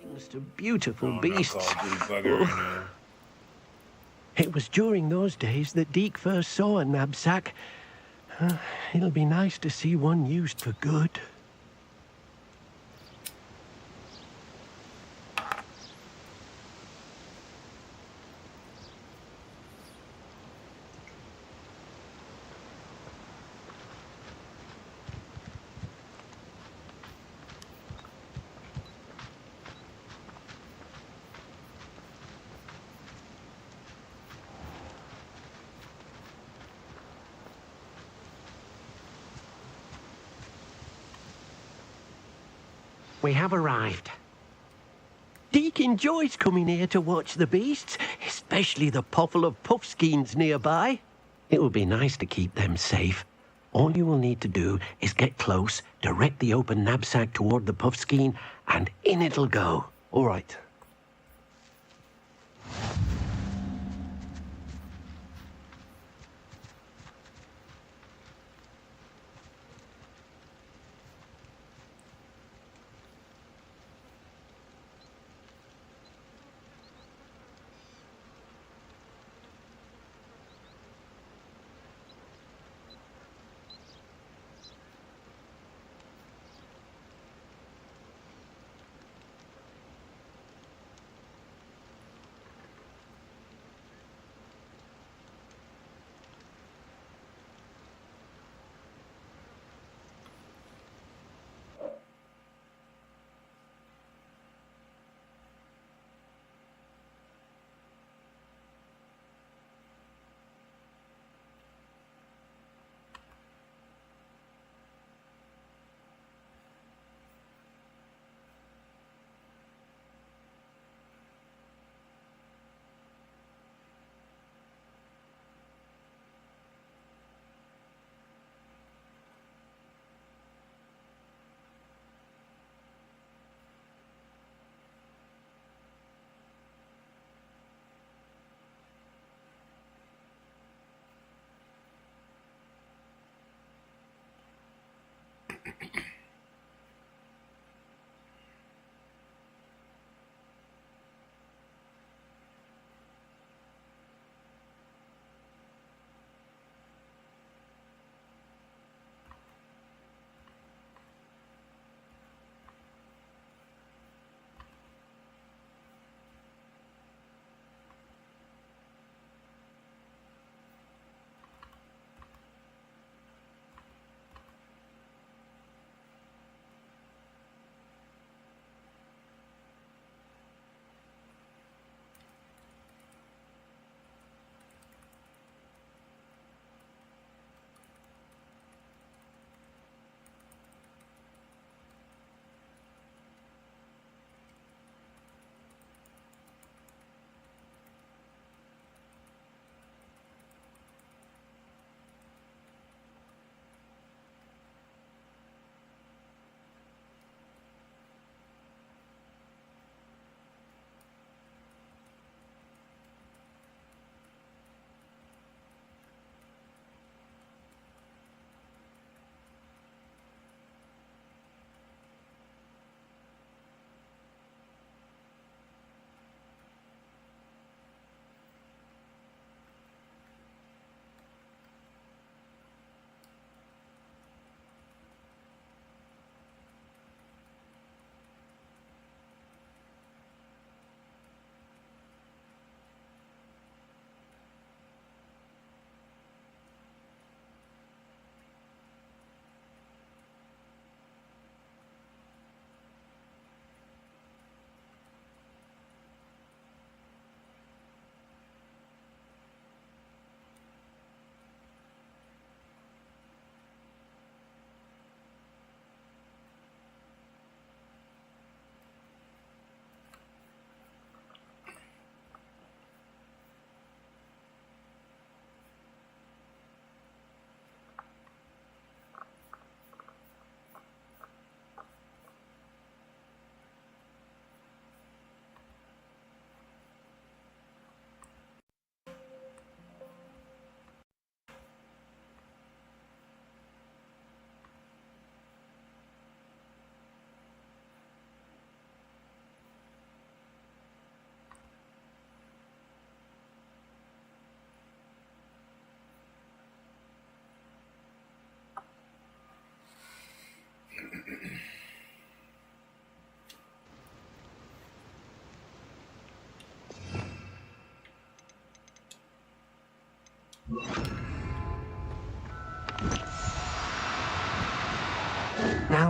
Things to beautiful No, not beasts. Call of Duty bugger right now. It was during those days that Deke first saw a knapsack. It'll be nice to see one used for good. We have arrived. Deke enjoys coming here to watch the beasts, especially the pottle of puffskeins nearby. It will be nice to keep them safe. All you will need to do is get close, direct the open knapsack toward the puffskein, and in it'll go. All right.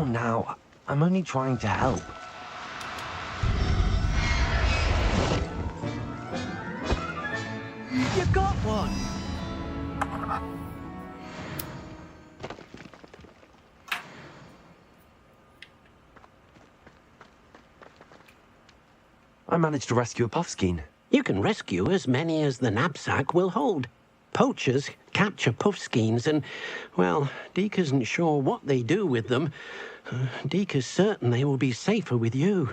down now. I'm only trying to help. You got one! I managed to rescue a puffskein. You can rescue as many as the knapsack will hold. Poachers capture puffskeins and, well, Deek isn't sure what they do with them. Deek is certain they will be safer with you.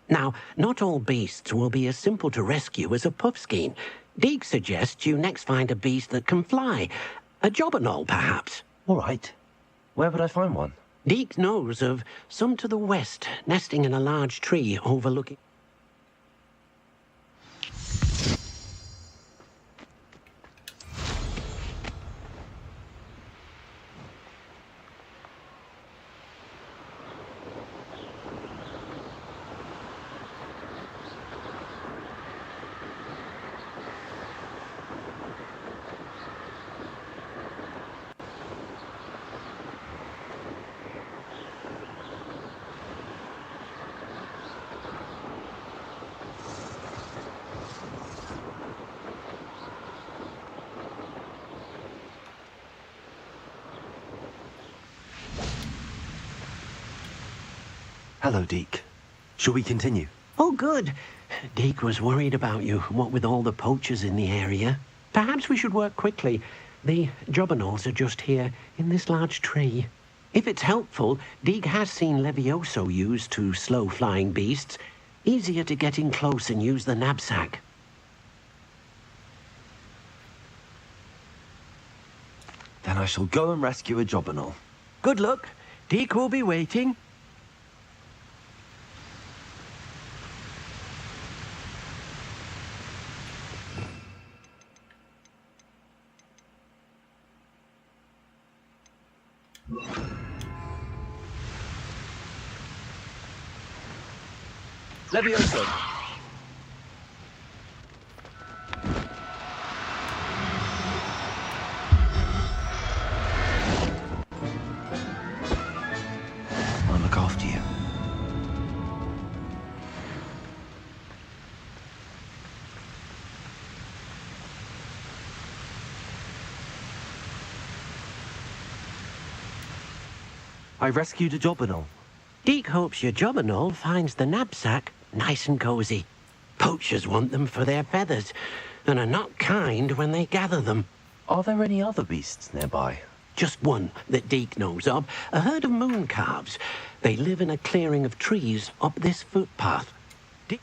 Now, not all beasts will be as simple to rescue as a puffskein. Deek suggests you next find a beast that can fly. A jobberknoll, perhaps. All right. Where would I find one? Deek knows of some to the west, nesting in a large tree overlooking... Hello, Deek. Shall we continue? Oh, good. Deek was worried about you, what with all the poachers in the area. Perhaps we should work quickly. The jobberknolls are just here, in this large tree. If it's helpful, Deek has seen Levioso used to slow flying beasts. Easier to get in close and use the knapsack. Then I shall go and rescue a jobberknoll. Good luck. Deek will be waiting. Levioso! I'll look after you. I rescued a jobberknoll. Deek hopes your jobberknoll finds the knapsack nice and cozy. Poachers want them for their feathers, and are not kind when they gather them. Are there any other beasts nearby? Just one that Deek knows of, a herd of moon calves. They live in a clearing of trees up this footpath. Deek...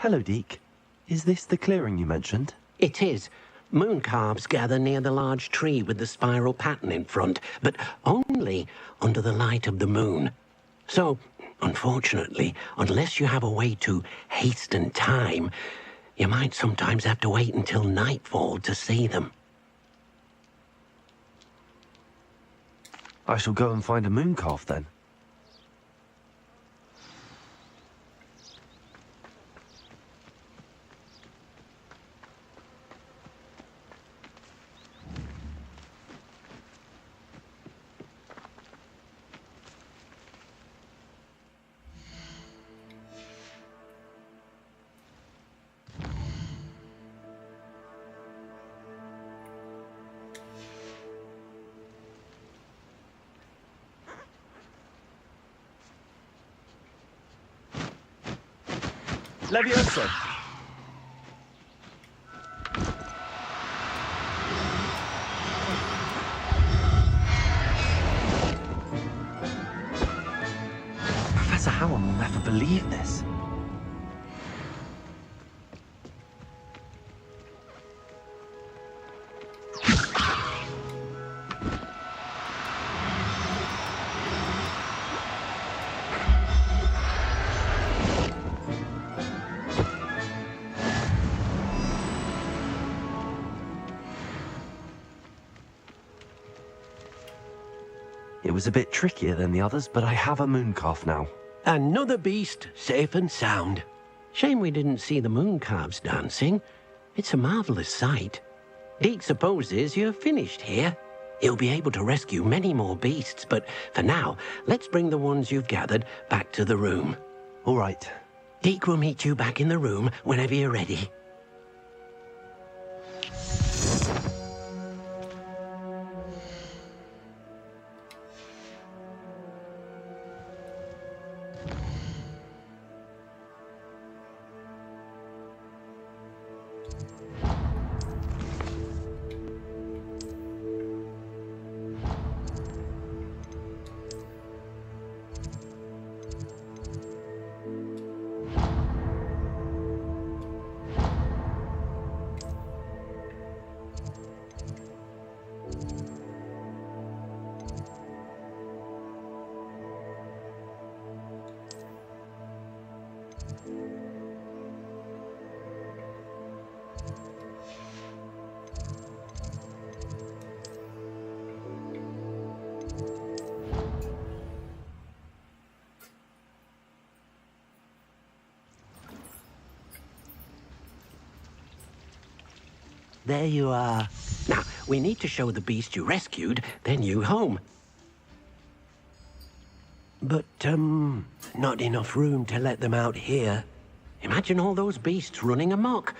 Hello, Deek. Is this the clearing you mentioned? It is. Moon calves gather near the large tree with the spiral pattern in front, but only under the light of the moon. So, unfortunately, unless you have a way to hasten time, you might sometimes have to wait until nightfall to see them. I shall go and find a moon calf then. Levioso! Professor Howell will never believe this. It was a bit trickier than the others, but I have a moon calf now. Another beast, safe and sound. Shame we didn't see the moon calves dancing. It's a marvelous sight. Deke supposes you're finished here. He'll be able to rescue many more beasts, but for now, let's bring the ones you've gathered back to the room. All right. Deke will meet you back in the room whenever you're ready. There you are. Now, we need to show the beast you rescued their new home. But, not enough room to let them out here. Imagine all those beasts running amok.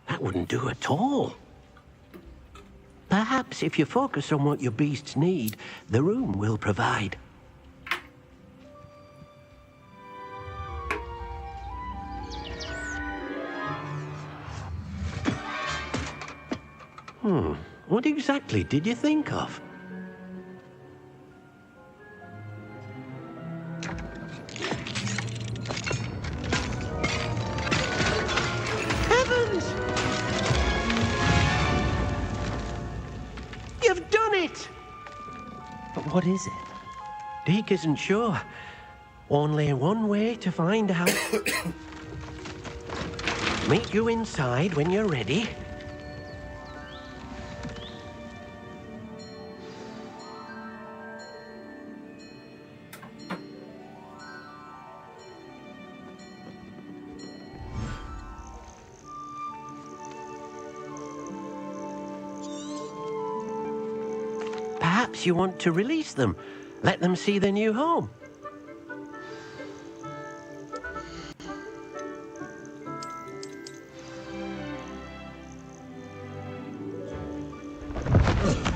That wouldn't do at all. Perhaps if you focus on what your beasts need, the room will provide. What exactly did you think of? Heavens! You've done it! But what is it? Deke isn't sure. Only one way to find out. Meet you inside when you're ready. Perhaps you want to release them. Let them see their new home.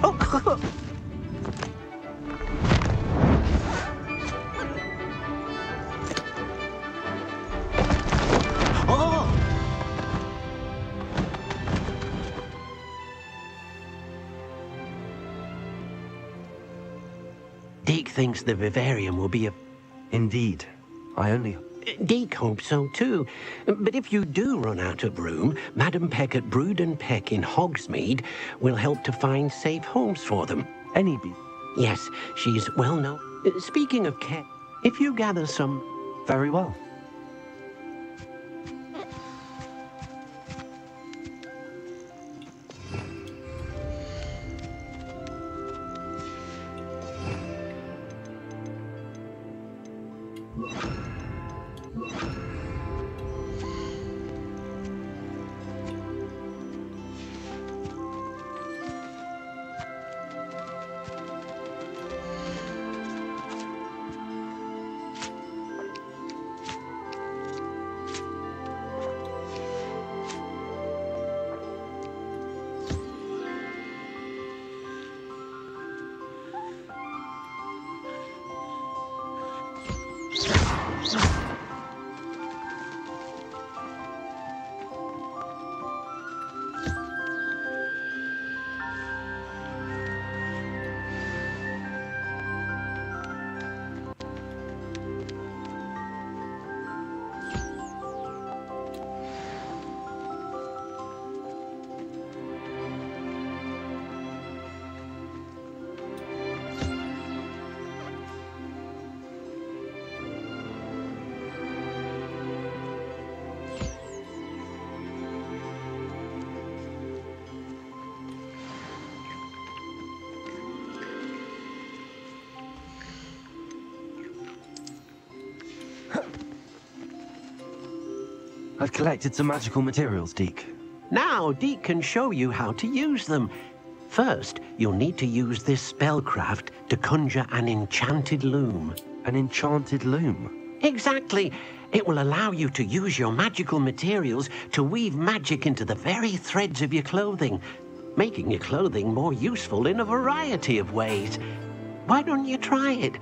Oh. Oh. Deke thinks the vivarium will be a... Indeed. I only... Deke hopes so too. But if you do run out of room, Madam Peck at Brood and Peck in Hogsmeade will help to find safe homes for them. Any bee? Yes, she's well known. Speaking of care, if you gather some... Very well. I've collected some magical materials, Deke. Now, Deke can show you how to use them. First, you'll need to use this spellcraft to conjure an enchanted loom. An enchanted loom? Exactly. It will allow you to use your magical materials to weave magic into the very threads of your clothing, making your clothing more useful in a variety of ways. Why don't you try it?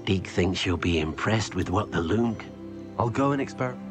Deke thinks you'll be impressed with what the loom can. I'll go and experiment.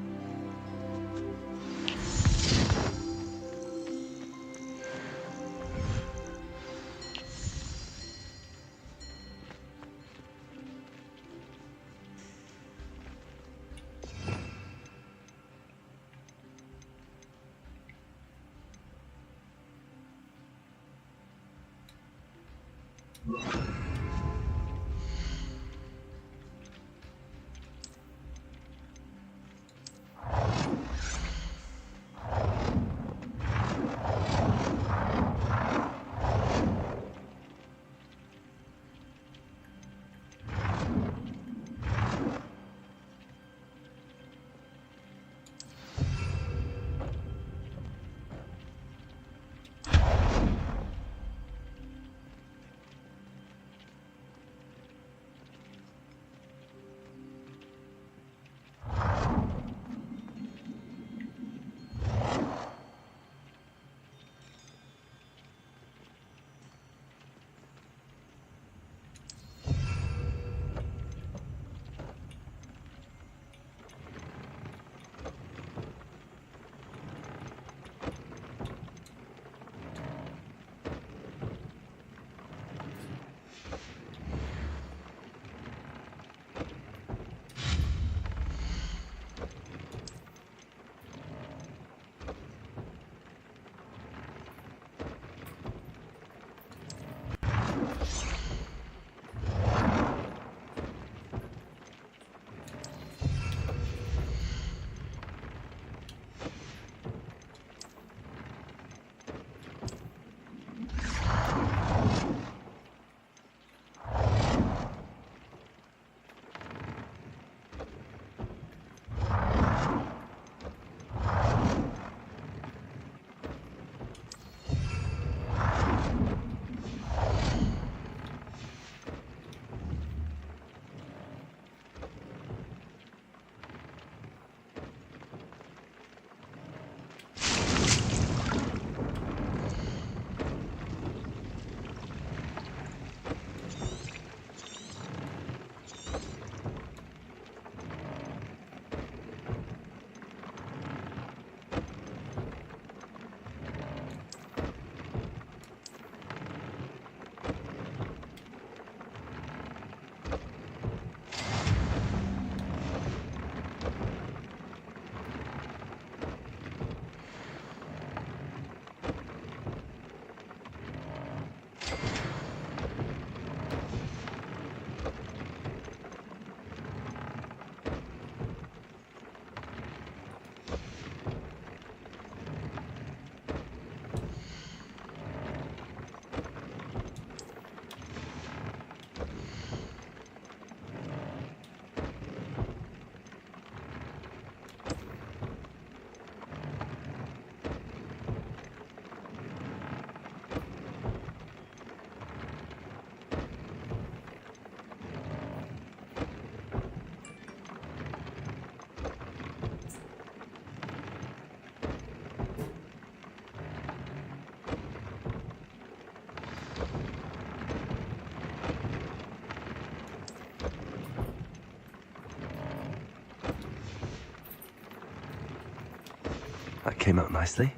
That came out nicely.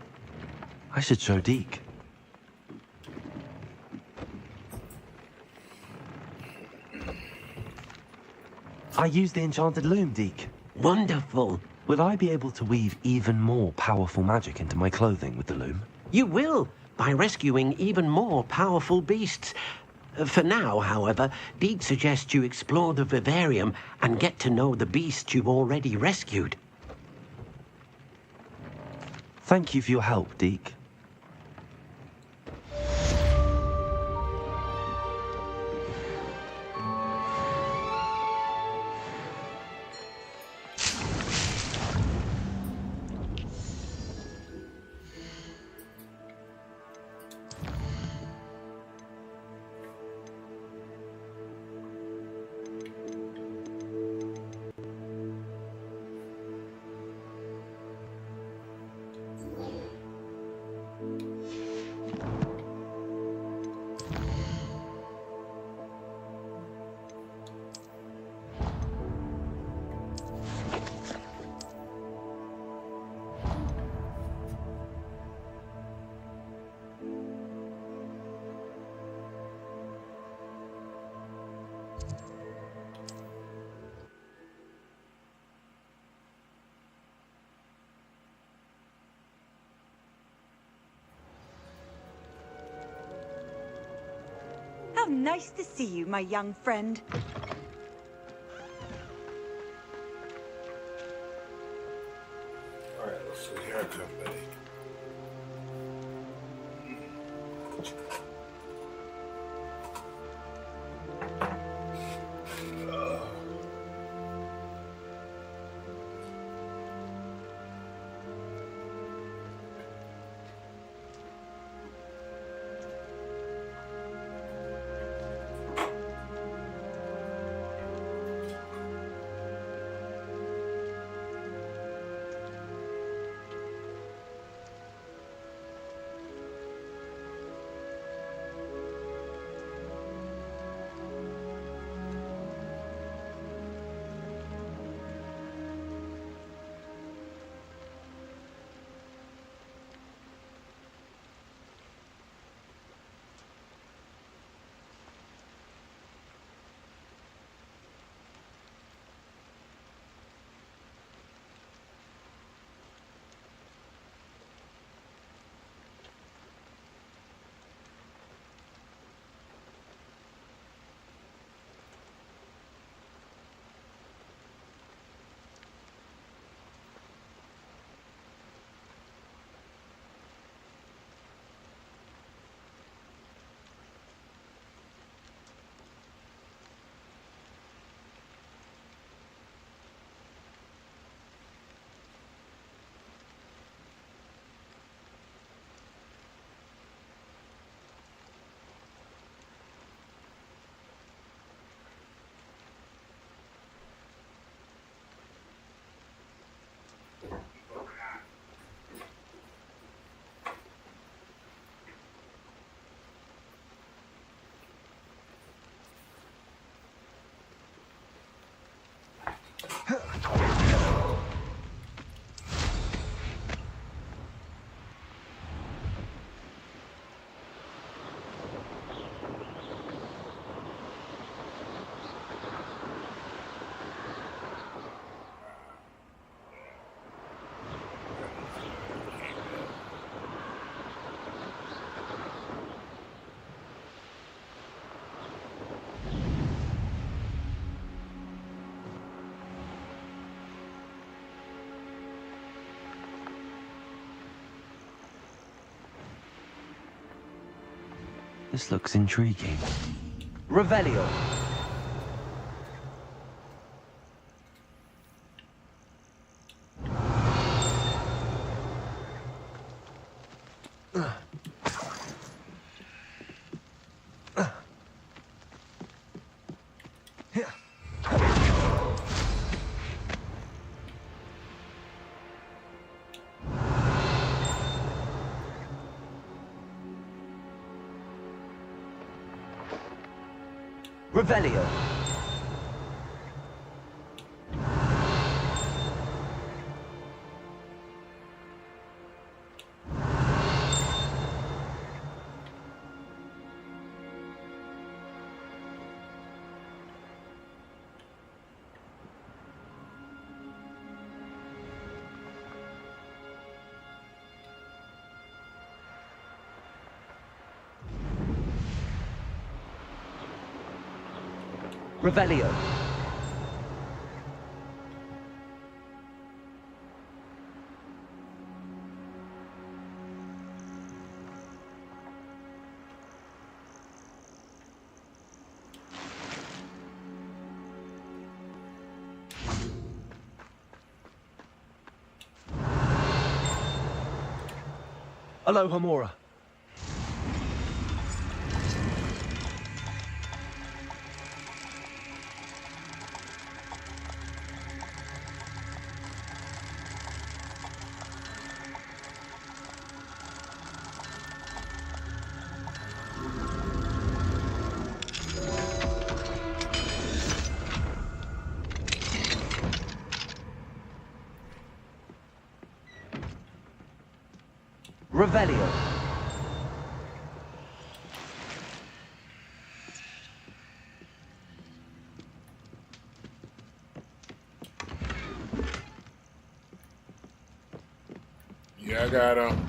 I should show Deke. I used the enchanted loom, Deke. Wonderful. Will I be able to weave even more powerful magic into my clothing with the loom? You will, by rescuing even more powerful beasts. For now, however, Deke suggests you explore the vivarium and get to know the beasts you've already rescued. Thank you for your help, Deke. nice to see you, my young friend. Alright, let's see. Here I come, buddy. This looks intriguing. Revelio. Revelio. Revelio. Alohomora. Revelio. Yeah, I got him.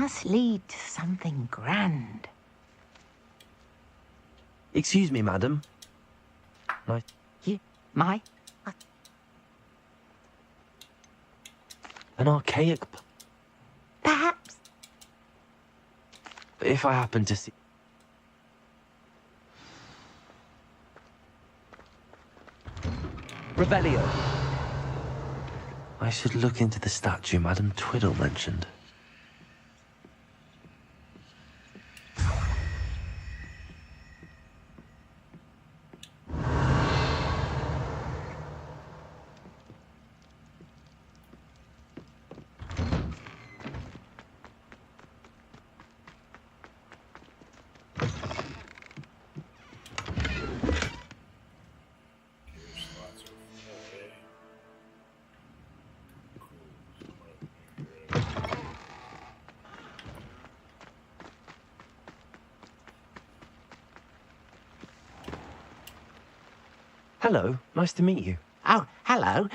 must lead to something grand. Excuse me, madam. You, my... An archaic... Perhaps... If I happen to see... Revelio. I should look into the statue Madam Twiddle mentioned. Hello, nice to meet you. Oh, hello.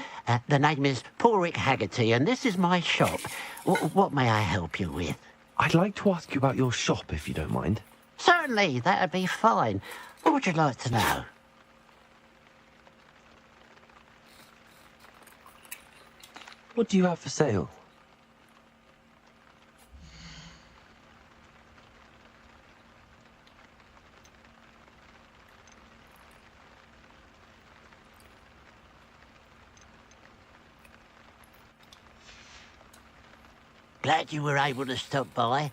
The name is Porrick Haggerty, and this is my shop. What may I help you with? I'd like to ask you about your shop, if you don't mind. Certainly, that'd be fine. What would you like to know? What do you have for sale? Glad you were able to stop by.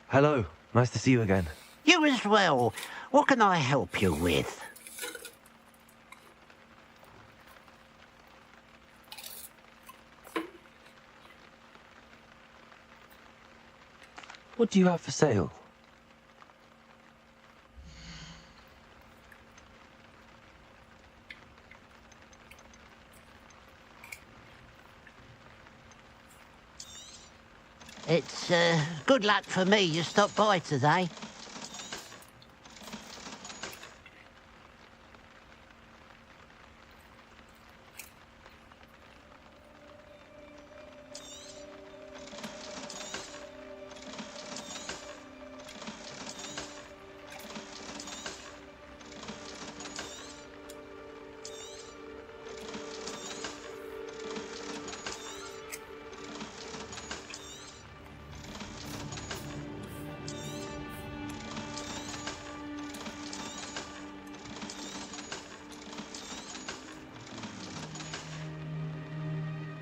Hello, nice to see you again. You as well. What can I help you with? What do you have for sale? It's good luck for me you stopped by today.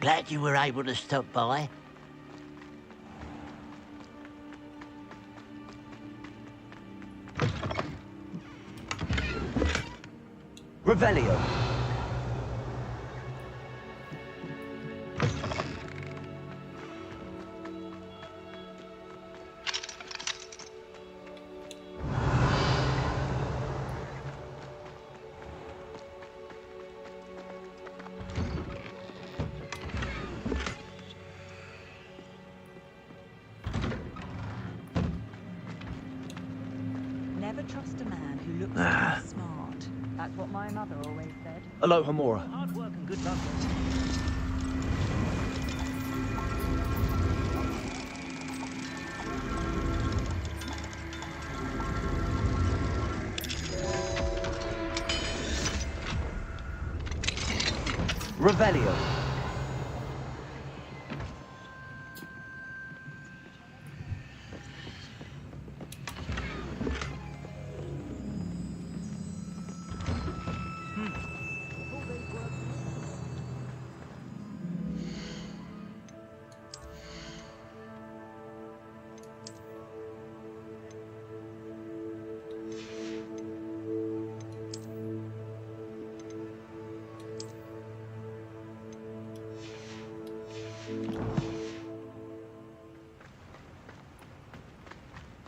Glad you were able to stop by. Revelio. Never trust a man who looks too smart. That what my mother always said. Aloha, Mora. Hard work and good luck. Revelio.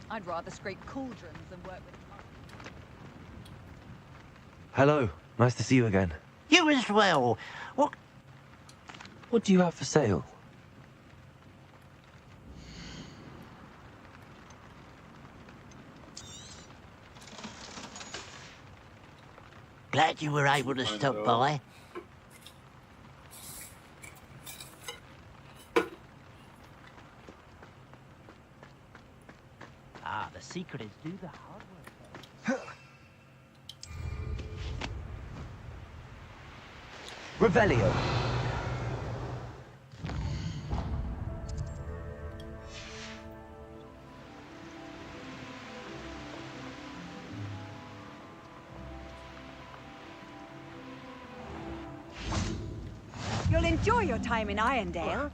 I'd rather scrape cauldrons than work with monks. Hello. Nice to see you again. You as well. What do you have for sale? Glad you were able to stop by. Ah, the secret is do the hard work. Revelio. You'll enjoy your time in Irondale.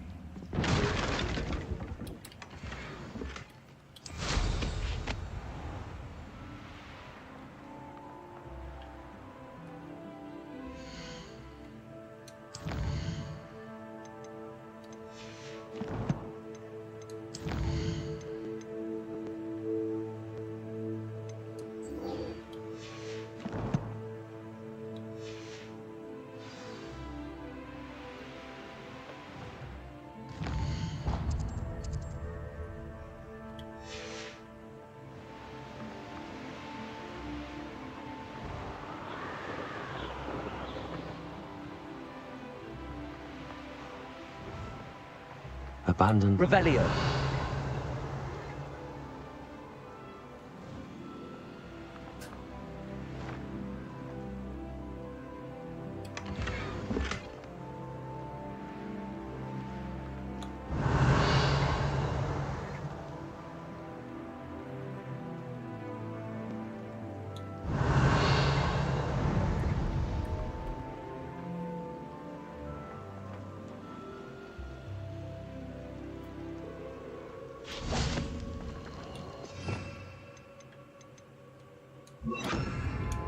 Abandoned. Revelio.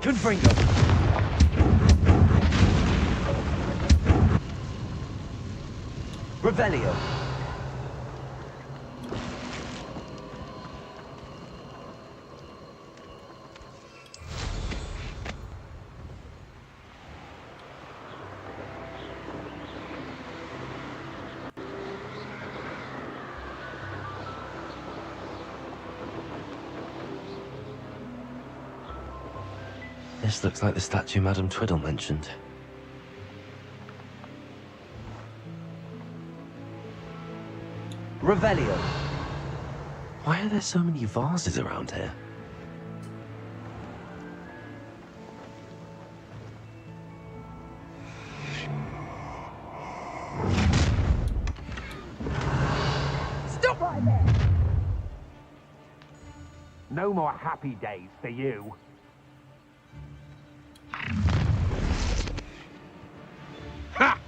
Confringo. Revelio. This looks like the statue Madame Twiddle mentioned. Revelio. Why are there so many vases around here? Stop right there! No more happy days for you. Ha!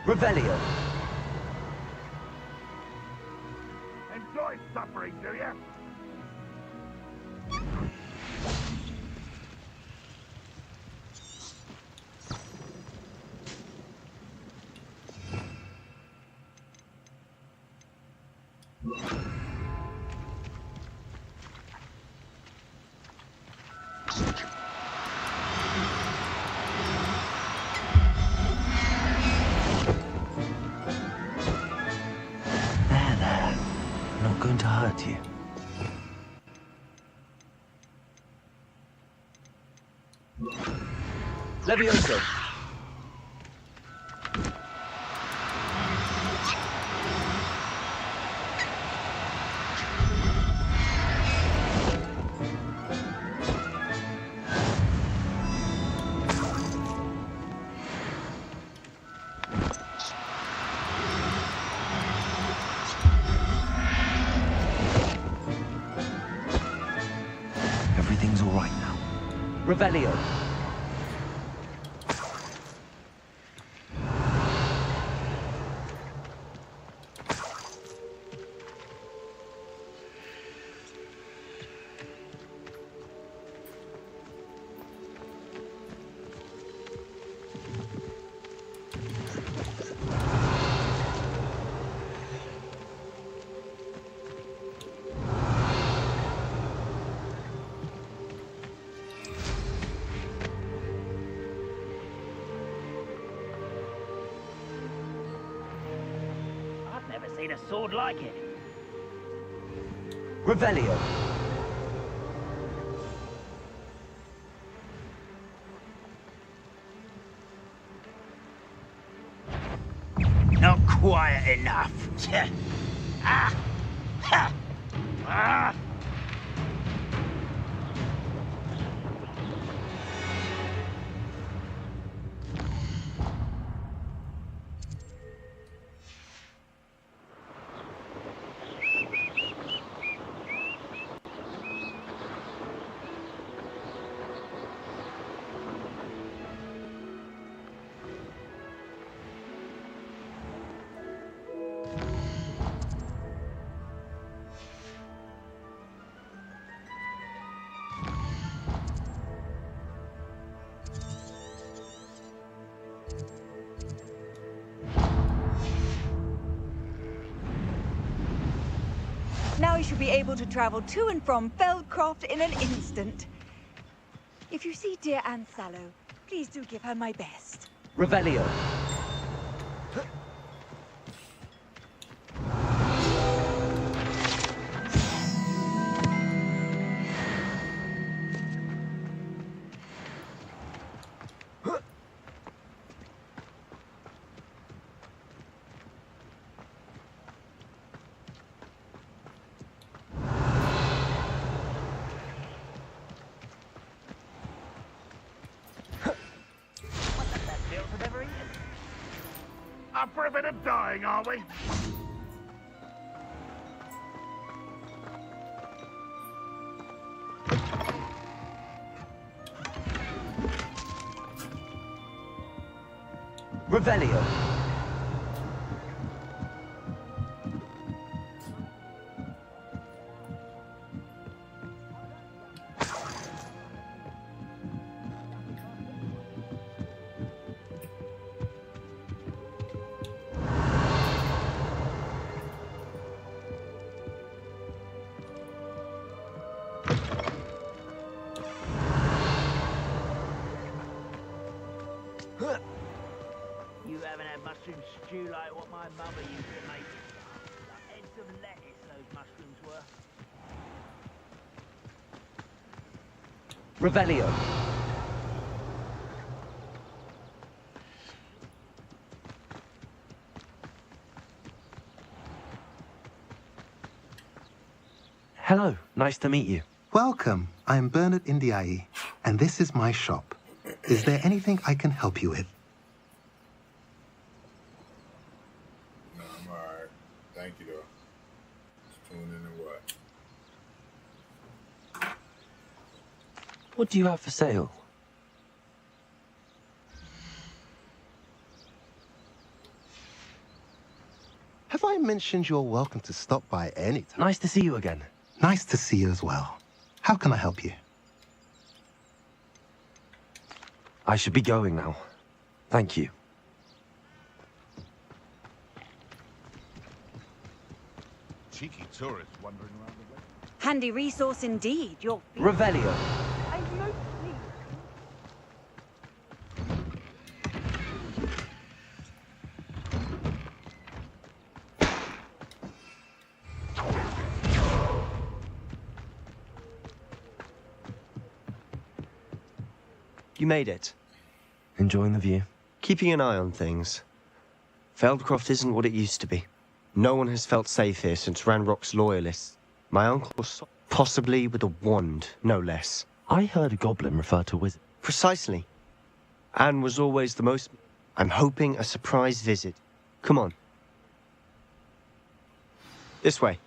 Revelio. Enjoy suffering, do you? word to you. Levioso. Everything's all right now. Revelio. I've never seen a sword like it. Revelio. Not quiet enough. Ah! Ha! Ah! Now you should be able to travel to and from Feldcroft in an instant. If you see dear Anne Sallow, please do give her my best. Revelio. Up for a bit of dying, are we? Revelio. You haven't had mushroom stew like what my mother used to make. Like heads of lettuce, those mushrooms were. Revelio. Hello, nice to meet you. Welcome. I'm Bernard Indiai, and this is my shop. Is there anything I can help you with? No, I'm alright. Thank you, though. Just tuning in and what? What do you have for sale? Have I mentioned you're welcome to stop by any time? Nice to see you again. Nice to see you as well. How can I help you? I should be going now. Thank you. Cheeky tourist wandering around the way. Handy resource indeed. Your Revelio. I'm most pleased. You made it. Enjoying the view? Keeping an eye on things. Feldcroft isn't what it used to be. No one has felt safe here since Ranrock's loyalists. My uncle saw, possibly with a wand, no less. I heard a goblin refer to a wizard. Precisely. Anne was always the most... I'm hoping a surprise visit. Come on. This way.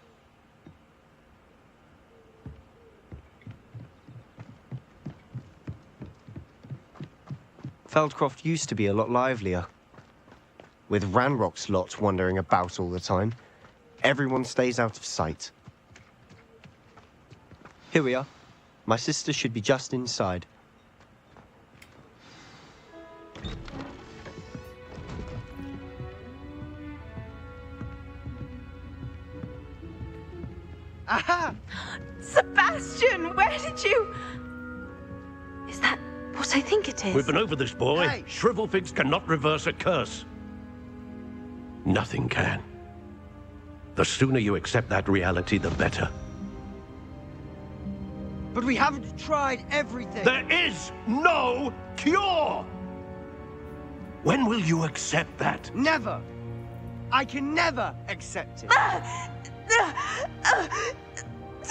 Feldcroft used to be a lot livelier. With Ranrock's lot wandering about all the time, everyone stays out of sight. Here we are. My sister should be just inside. Aha! Sebastian, where did you... Is that what I think it is? We've been over this, boy. Hey. Shrivelfigs cannot reverse a curse. Nothing can. The sooner you accept that reality, the better. But we haven't tried everything. There is no cure! When will you accept that? Never. I can never accept it.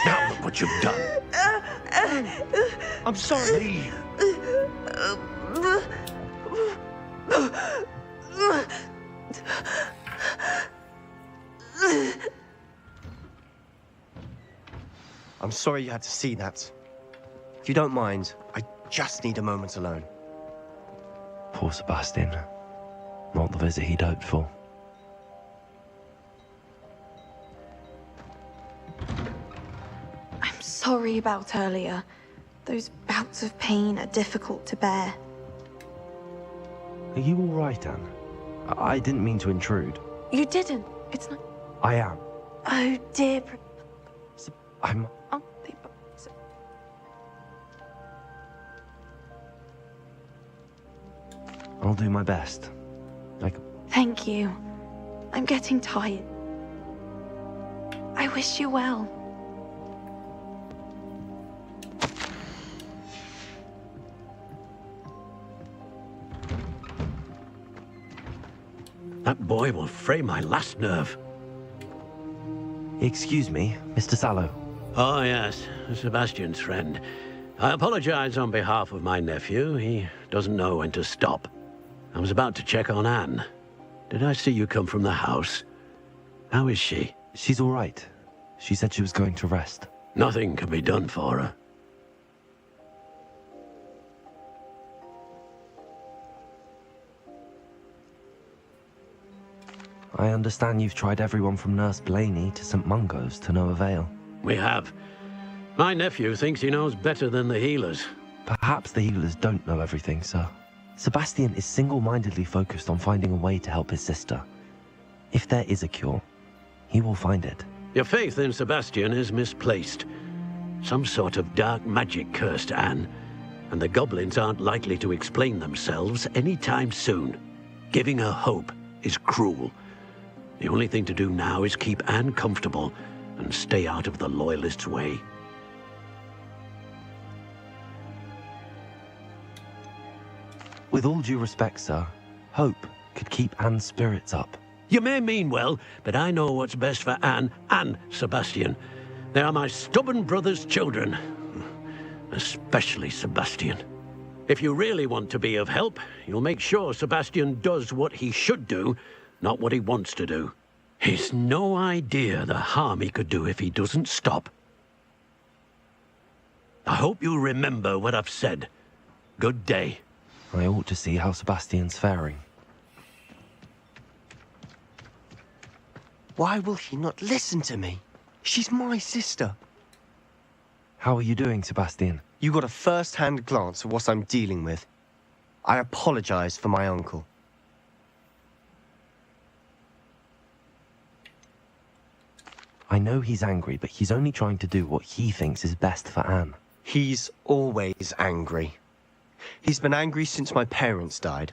Now look what you've done. I'm sorry. Leave. I'm sorry you had to see that. If you don't mind, I just need a moment alone. Poor Sebastian. Not the visit he'd hoped for. I'm sorry about earlier. Those bouts of pain are difficult to bear. Are you all right, Anne? I didn't mean to intrude. You didn't. It's not... I am. Oh, dear... I'm... Oh, I'll do my best. Thank you. I'm getting tired. I wish you well. That boy will fray my last nerve. Excuse me, Mr. Sallow. Oh, yes, Sebastian's friend. I apologize on behalf of my nephew. He doesn't know when to stop. I was about to check on Anne. Did I see you come from the house? How is she? She's all right. She said she was going to rest. Nothing can be done for her. I understand you've tried everyone from Nurse Blaney to St. Mungo's to no avail. We have. My nephew thinks he knows better than the healers. Perhaps the healers don't know everything, sir. Sebastian is single-mindedly focused on finding a way to help his sister. If there is a cure, he will find it. Your faith in Sebastian is misplaced. Some sort of dark magic cursed Anne, and the goblins aren't likely to explain themselves anytime soon. Giving her hope is cruel. The only thing to do now is keep Anne comfortable and stay out of the Loyalists' way. With all due respect, sir, hope could keep Anne's spirits up. You may mean well, but I know what's best for Anne and Sebastian. They are my stubborn brother's children. Especially Sebastian. If you really want to be of help, you'll make sure Sebastian does what he should do, not what he wants to do. He's no idea the harm he could do if he doesn't stop. I hope you remember what I've said. Good day. I ought to see how Sebastian's faring. Why will he not listen to me? She's my sister. How are you doing, Sebastian? You got a first-hand glance at what I'm dealing with. I apologize for my uncle. I know he's angry, but he's only trying to do what he thinks is best for Anne. He's always angry. He's been angry since my parents died.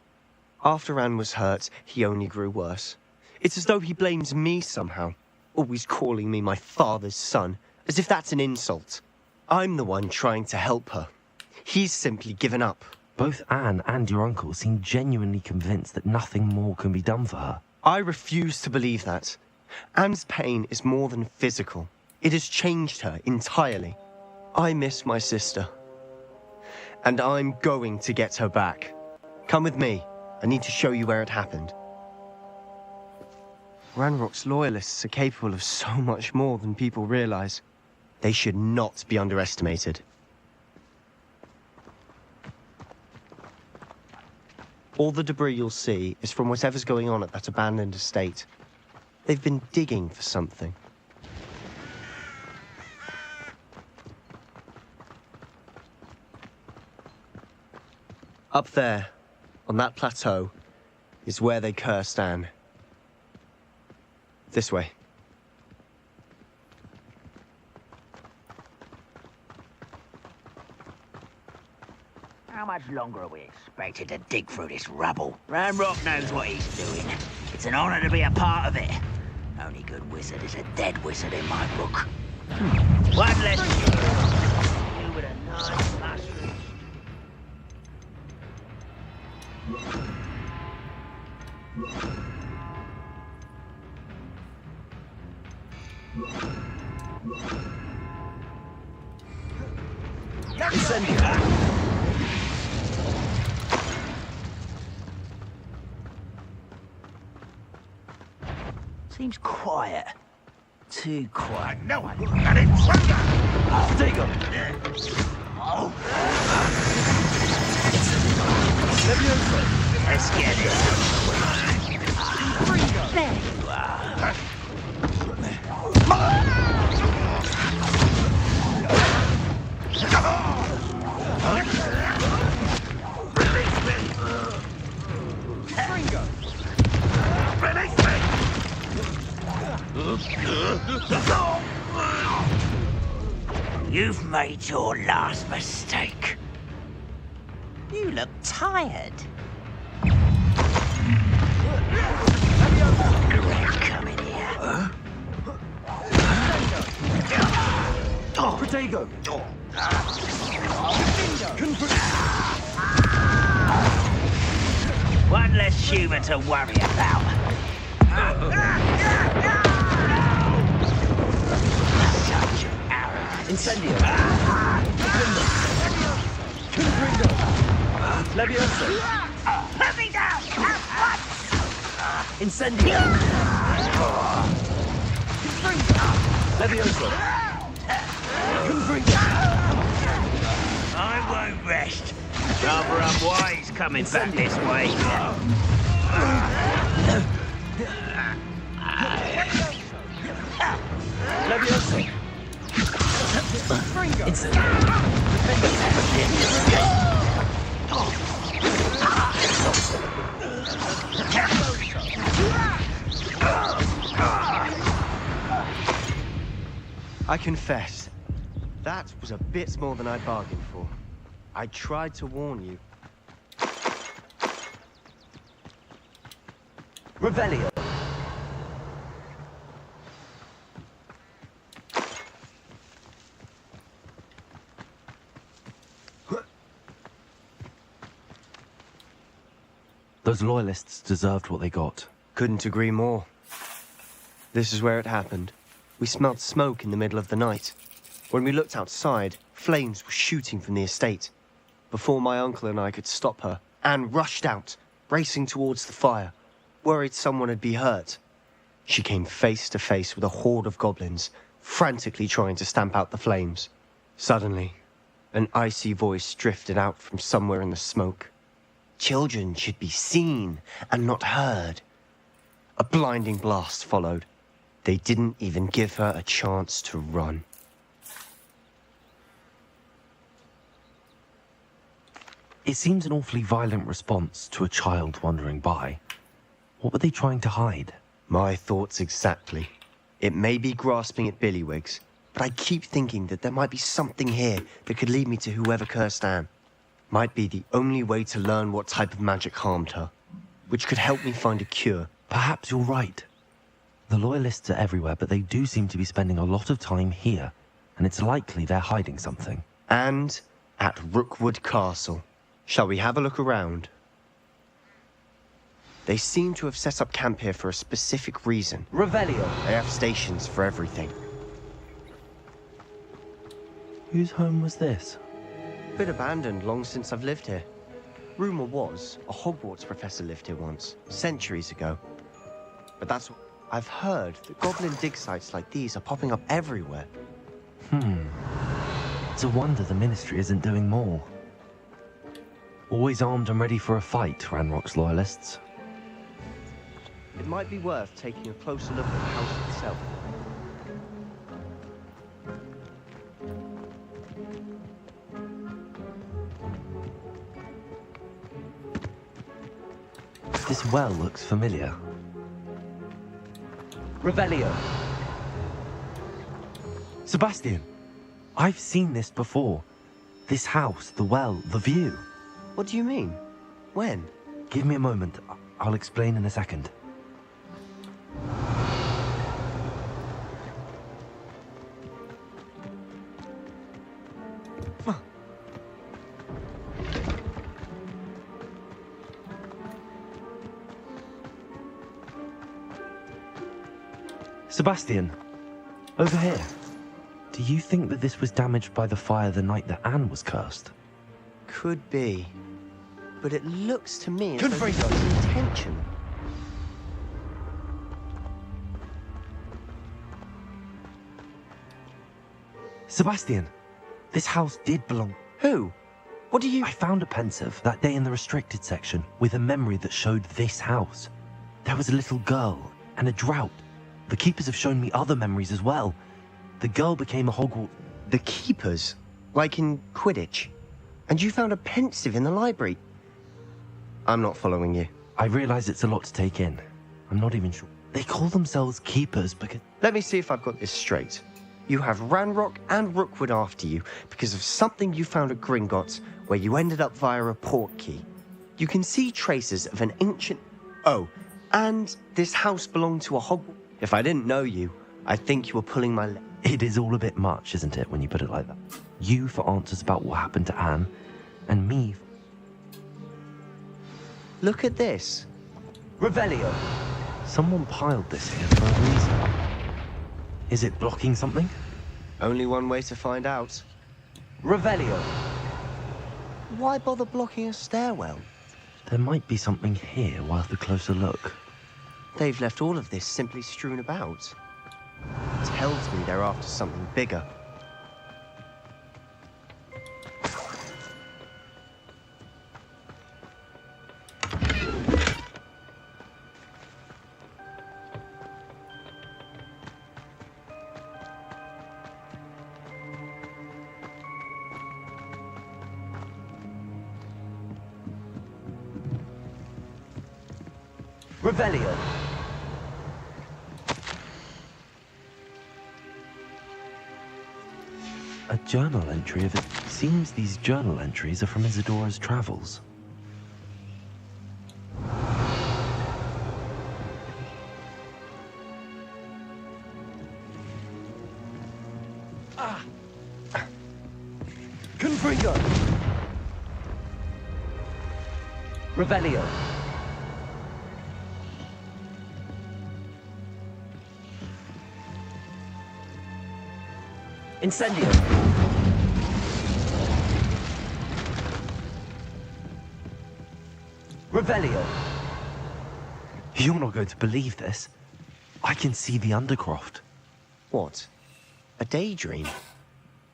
After Anne was hurt, he only grew worse. It's as though he blames me somehow, always calling me my father's son, as if that's an insult. I'm the one trying to help her. He's simply given up. Both Anne and your uncle seem genuinely convinced that nothing more can be done for her. I refuse to believe that. Anne's pain is more than physical. It has changed her entirely. I miss my sister. And I'm going to get her back. Come with me. I need to show you where it happened. Ranrock's loyalists are capable of so much more than people realize. They should not be underestimated. All the debris you'll see is from whatever's going on at that abandoned estate. They've been digging for something. Up there, on that plateau, is where they cursed Anne. This way. How much longer are we expected to dig through this rubble? Ranrock knows what he's doing. It's an honor to be a part of it. Only good wizard is a dead wizard in my book. One less you with a nice mushroom. Seems quiet. Too quiet. No one got it. Take him. Let's get it. There you are. You've made your last mistake. You look tired. Greg, come in here. Protego. One less human to worry about. Such arrogance. Incendio. Confringo. Levioso. Put me down! At once! Incendio. Levioso. Confringo. I won't rest. Rather unwise coming back this way. Levioso. I confess, that was a bit more than I bargained for. I tried to warn you. Revelio. Those loyalists deserved what they got. Couldn't agree more. This is where it happened. We smelled smoke in the middle of the night. When we looked outside, flames were shooting from the estate. Before my uncle and I could stop her, Anne rushed out, racing towards the fire, worried someone had been hurt. She came face to face with a horde of goblins, frantically trying to stamp out the flames. Suddenly, an icy voice drifted out from somewhere in the smoke. Children should be seen and not heard. A blinding blast followed. They didn't even give her a chance to run. It seems an awfully violent response to a child wandering by. What were they trying to hide? My thoughts exactly. It may be grasping at Billywigs, but I keep thinking that there might be something here that could lead me to whoever cursed Anne. Might be the only way to learn what type of magic harmed her, which could help me find a cure. Perhaps you're right. The Loyalists are everywhere, but they do seem to be spending a lot of time here, and it's likely they're hiding something. And at Rookwood Castle. Shall we have a look around? They seem to have set up camp here for a specific reason. Revelio. They have stations for everything. Whose home was this? Been abandoned long since I've lived here. Rumour was a Hogwarts professor lived here once, centuries ago. But that's what I've heard that goblin dig sites like these are popping up everywhere. It's a wonder the Ministry isn't doing more. Always armed and ready for a fight, Ranrock's loyalists. It might be worth taking a closer look at the house itself. This well looks familiar. Revelio. Sebastian! I've seen this before. This house, the well, the view. What do you mean? When? Give me a moment. I'll explain in a second. Sebastian, over here. Do you think that this was damaged by the fire the night that Anne was cursed? Could be. But it looks to me as though Confringo. it's intentional. Sebastian, this house did belong. Who? What do you... I found a pensive that day in the restricted section with a memory that showed this house. There was a little girl and a drought. The keepers have shown me other memories as well. The girl became a Hogwarts... The keepers? Like in Quidditch? And you found a pensive in the library? I'm not following you. I realize it's a lot to take in. I'm not even sure. They call themselves keepers because... Let me see if I've got this straight. You have Ranrock and Rookwood after you because of something you found at Gringotts, where you ended up via a port key. You can see traces of an ancient... Oh, and this house belonged to a Hogwarts... If I didn't know you, I think you were pulling my leg. It is all a bit much, isn't it, when you put it like that? You for answers about what happened to Anne, and me... Look at this. Revelio. Someone piled this here for a reason. Is it blocking something? Only one way to find out. Revelio. Why bother blocking a stairwell? There might be something here worth a closer look. They've left all of this simply strewn about. Tells me they're after something bigger. Revelio. A journal entry of it. Seems these journal entries are from Isadora's travels. Confringo. Revelio. Incendio. Revelio. You're not going to believe this. I can see the Undercroft. What? A daydream?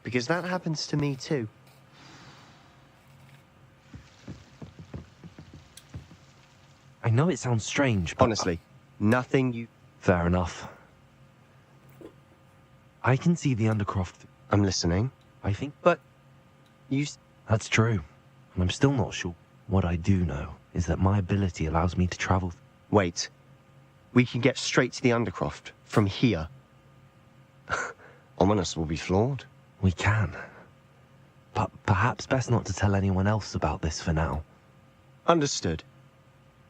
Because that happens to me too. I know it sounds strange, but... Honestly, nothing you... Fair enough. I can see the Undercroft. I'm listening. I think... But... you... That's true. And I'm still not sure. What I do know is that my ability allows me to travel... Wait. We can get straight to the Undercroft from here. Ominis will be floored. We can. But perhaps best not to tell anyone else about this for now. Understood.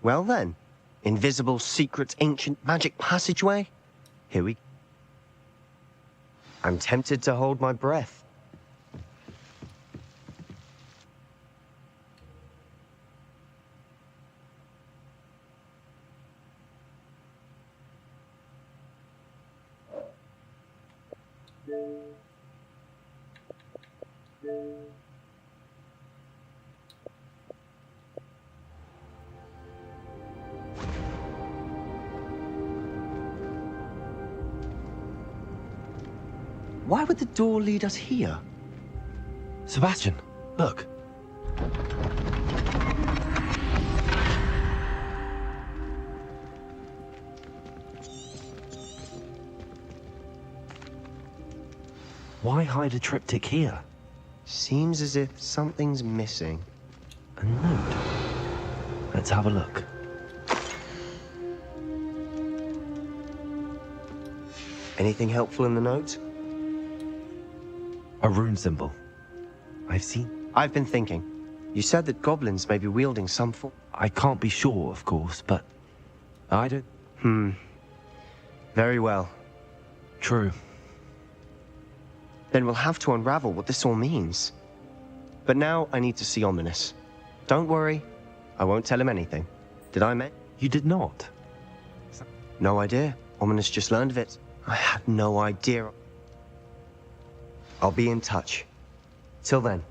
Well then, invisible, secret, ancient magic passageway? Here we... I'm tempted to hold my breath. Why would the door lead us here? Sebastian, look. Why hide a triptych here? Seems as if something's missing. A note. Let's have a look. Anything helpful in the note? A rune symbol. I've been thinking. You said that goblins may be wielding some form. I can't be sure, of course, but I don't... Very well. True. Then we'll have to unravel what this all means. But now I need to see Ominis. Don't worry, I won't tell him anything. Did I, mate? You did not. No idea. Ominis just learned of it. I had no idea. I'll be in touch. Till then.